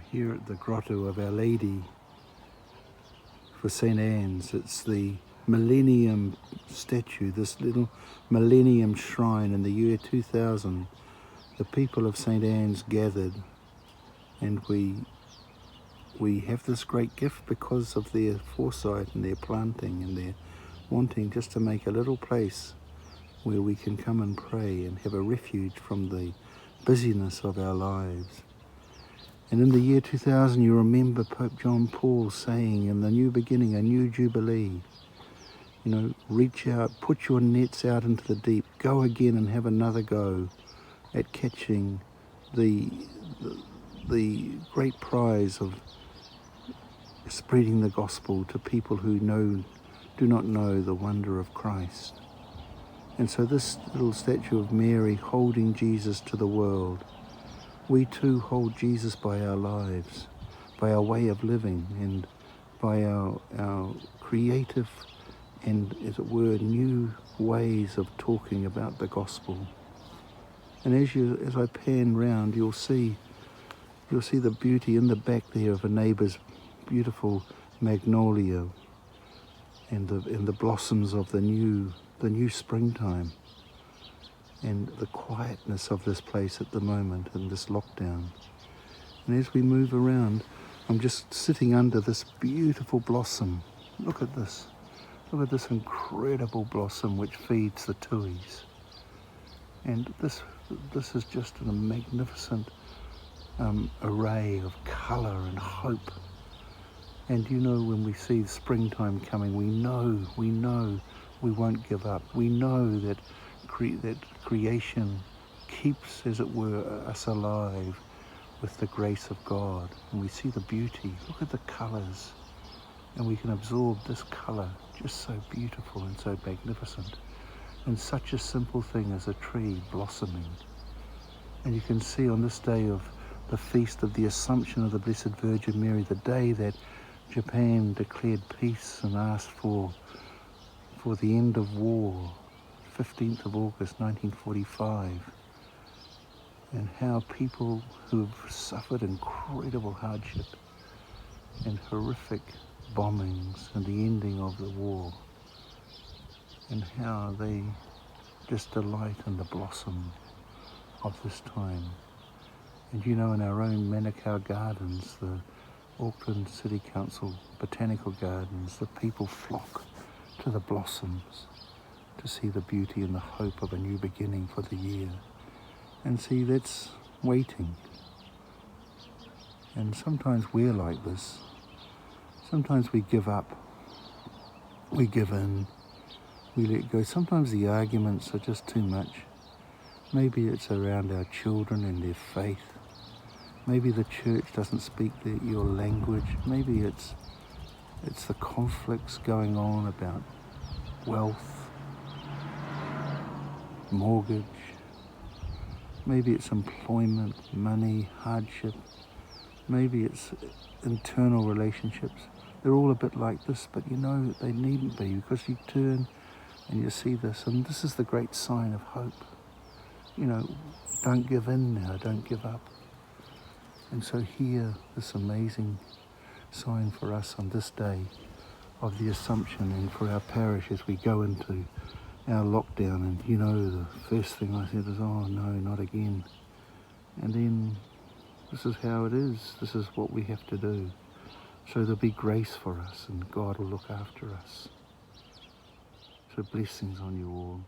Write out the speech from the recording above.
I'm here at the grotto of Our Lady for St. Anne's. It's the millennium statue, this little millennium shrine in the year 2000. The people of St. Anne's gathered, and we have this great gift because of their foresight and their planting and their wanting just to make a little place where we can come and pray and have a refuge from the busyness of our lives. And in the year 2000, you remember Pope John Paul saying, in the new beginning, a new jubilee, reach out, put your nets out into the deep, go again and have another go at catching the great prize of spreading the gospel to people who do not know the wonder of Christ. And so this little statue of Mary holding Jesus to the world, we too hold Jesus by our lives, by our way of living, and by our creative and, as it were, new ways of talking about the gospel. And as I pan round, you'll see the beauty in the back there of a neighbour's beautiful magnolia and the blossoms of the new springtime, and the quietness of this place at the moment in this lockdown. And as we move around, I'm just sitting under this beautiful blossom. Look at this incredible blossom which feeds the tuis. And this is just a magnificent array of colour and hope. And when we see springtime coming, we know we won't give up. We know that creation keeps, as it were, us alive with the grace of God. And we see the beauty. Look at the colours. And we can absorb this colour, just so beautiful and so magnificent. And such a simple thing as a tree blossoming. And you can see on this day of the feast of the Assumption of the Blessed Virgin Mary, the day that Japan declared peace and asked for the end of war, 15th of August 1945, and how people who have suffered incredible hardship and horrific bombings and the ending of the war, and how they just delight in the blossom of this time. And in our own Manukau Gardens, the Auckland City Council Botanical Gardens, the people flock to the blossoms to see the beauty and the hope of a new beginning for the year. And see, that's waiting. And sometimes we're like this. Sometimes we give up. We give in. We let go. Sometimes the arguments are just too much. Maybe it's around our children and their faith. Maybe the church doesn't speak your language. Maybe it's the conflicts going on about wealth, mortgage. Maybe it's employment, money, hardship. Maybe it's internal relationships. They're all a bit like this, but they needn't be, because you turn and you see this, and this is the great sign of hope. Don't give in now, don't give up. And so here, this amazing sign for us on this day of the Assumption, and for our parish as we go into our lockdown. And the first thing I said is, oh no, not again. And then this is how it is. This is what we have to do. So there'll be grace for us, and God will look after us. So blessings on you all.